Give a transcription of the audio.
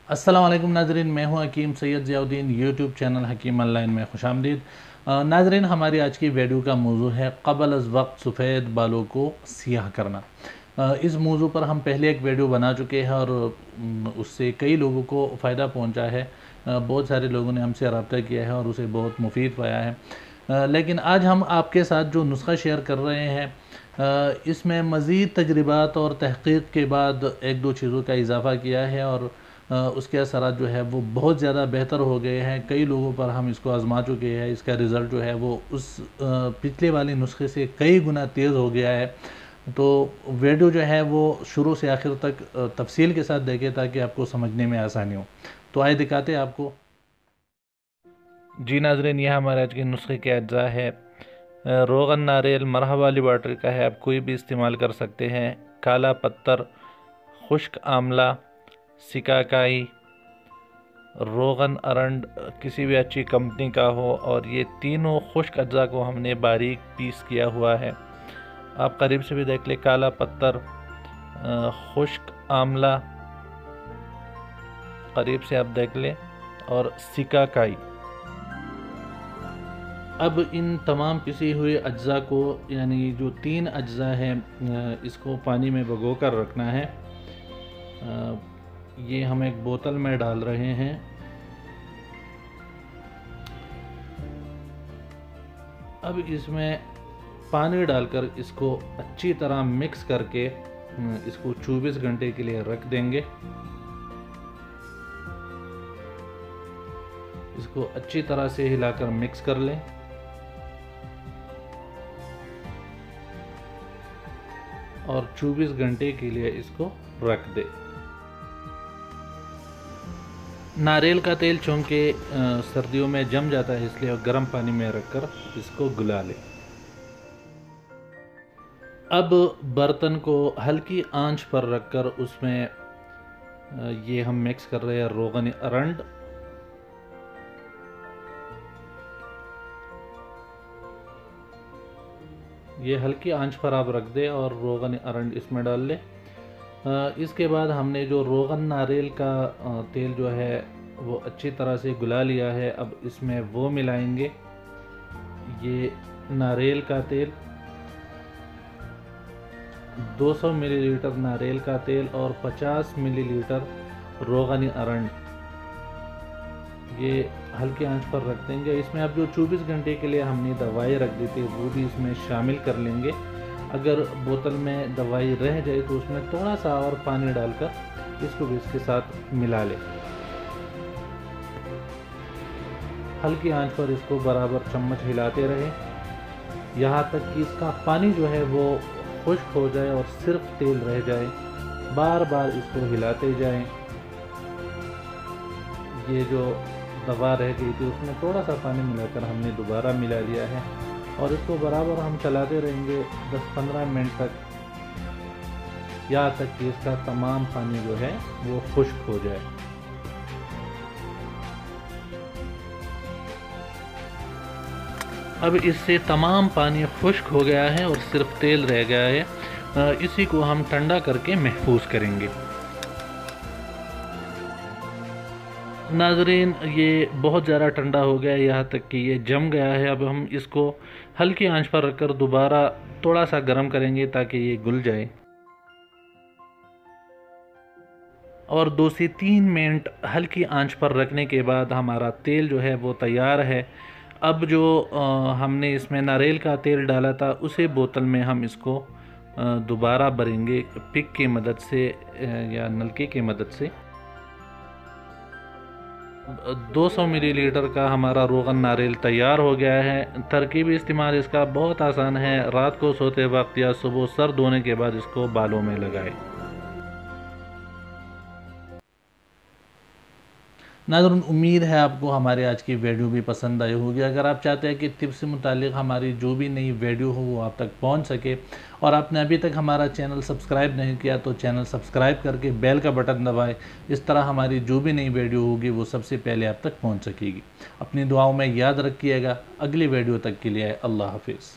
अस्सलाम वालेकुम नाजरीन, मैं हूं हकीम सैयद ज़ियाउद्दीन। यूट्यूब चैनल हकीम ऑनलाइन में खुशामदीद। नाजरीन, हमारी आज की वीडियो का मौजू है क़ब्ल अज़ वक्त सफ़ेद बालों को सियाह करना। इस मौजू पर हम पहले एक वीडियो बना चुके हैं और उससे कई लोगों को फ़ायदा पहुंचा है। बहुत सारे लोगों ने हमसे रब्ता किया है और उसे बहुत मुफीद पाया है। लेकिन आज हम आपके साथ जो नुस्खा शेयर कर रहे हैं इसमें मज़ीद तजर्बात और तहक़ीक़ के बाद एक दो चीज़ों का इजाफ़ा किया है और उसके असरात जो है वो बहुत ज़्यादा बेहतर हो गए हैं। कई लोगों पर हम इसको आज़मा चुके हैं। इसका रिज़ल्ट जो है वो उस पिछले वाले नुस्खे से कई गुना तेज़ हो गया है। तो वीडियो जो है वो शुरू से आखिर तक तफसील के साथ देखें ताकि आपको समझने में आसानी हो। तो आइए दिखाते हैं आपको। जी नाज़रीन, यह हमारे आज के नुस्खे के अज्जा है। रोगन नारियल मरहबा वाली वाटर का है, आप कोई भी इस्तेमाल कर सकते हैं। काला पत्थर, खुश्क आमला, सिकाकाई, रोगन अरंड किसी भी अच्छी कंपनी का हो, और ये तीनों खुश्क अज्जा को हमने बारीक पीस किया हुआ है। आप करीब से भी देख ले। काला पत्थर, खुश्क आमला करीब से आप देख ले, और सिकाकाई। अब इन तमाम पिसी हुए अज्जा को, यानी जो तीन अज्जा हैं, इसको पानी में भिगो कर रखना है। ये हम एक बोतल में डाल रहे हैं। अब इसमें पानी डालकर इसको अच्छी तरह मिक्स करके इसको 24 घंटे के लिए रख देंगे। इसको अच्छी तरह से हिलाकर मिक्स कर लें। और 24 घंटे के लिए इसको रख दे। नारियल का तेल चूँकि सर्दियों में जम जाता है, इसलिए गर्म पानी में रखकर इसको गुला ले। अब बर्तन को हल्की आंच पर रखकर उसमें ये हम मिक्स कर रहे हैं रोगन अरंड, ये हल्की आंच पर आप रख दे और रोगन अरंड इसमें डाल ले। इसके बाद हमने जो रोगन नारियल का तेल जो है वो अच्छी तरह से गुला लिया है। अब इसमें वो मिलाएंगे, ये नारियल का तेल, 200 मिलीलीटर नारियल का तेल और 50 मिलीलीटर रोगन अरंड, ये हल्की आंच पर रख देंगे। इसमें अब जो 24 घंटे के लिए हमने दवाई रख दी थी वो भी इसमें शामिल कर लेंगे। अगर बोतल में दवाई रह जाए तो उसमें थोड़ा सा और पानी डालकर इसको भी इसके साथ मिला लें। हल्की आंच पर इसको बराबर चम्मच हिलाते रहें यहाँ तक कि इसका पानी जो है वो खुश्क हो जाए और सिर्फ तेल रह जाए। बार बार इसको हिलाते जाएं। ये जो दवा रह गई थी उसमें थोड़ा सा पानी मिलाकर हमने दोबारा मिला लिया है और इसको बराबर हम चलाते रहेंगे 10-15 मिनट तक, यहाँ तक कि इसका तमाम पानी जो है वो खुश्क हो जाए। अब इससे तमाम पानी खुश्क हो गया है और सिर्फ तेल रह गया है। इसी को हम ठंडा करके महफूज करेंगे। नाजरीन, ये बहुत ज़्यादा ठंडा हो गया है, यहाँ तक कि ये जम गया है। अब हम इसको हल्की आंच पर रखकर दोबारा थोड़ा सा गर्म करेंगे ताकि ये घुल जाए। और 2 से 3 मिनट हल्की आंच पर रखने के बाद हमारा तेल जो है वो तैयार है। अब जो हमने इसमें नारियल का तेल डाला था उसे बोतल में हम इसको दोबारा भरेंगे पिक की मदद से या नलके की मदद से। 200 मिलीलीटर का हमारा रोगन नारियल तैयार हो गया है। तरकीब इस्तेमाल इसका बहुत आसान है। रात को सोते वक्त या सुबह सर धोने के बाद इसको बालों में लगाएं। नाज़रीन, उम्मीद है आपको हमारे आज की वीडियो भी पसंद आई होगी। अगर आप चाहते हैं कि टिप्स से मुतालिक हमारी जो भी नई वीडियो हो वो आप तक पहुंच सके और आपने अभी तक हमारा चैनल सब्सक्राइब नहीं किया तो चैनल सब्सक्राइब करके बेल का बटन दबाएं। इस तरह हमारी जो भी नई वीडियो होगी वो सबसे पहले आप तक पहुँच सकेगी। अपनी दुआओं में याद रखिएगा। अगली वीडियो तक के लिए अल्लाह हाफिज़।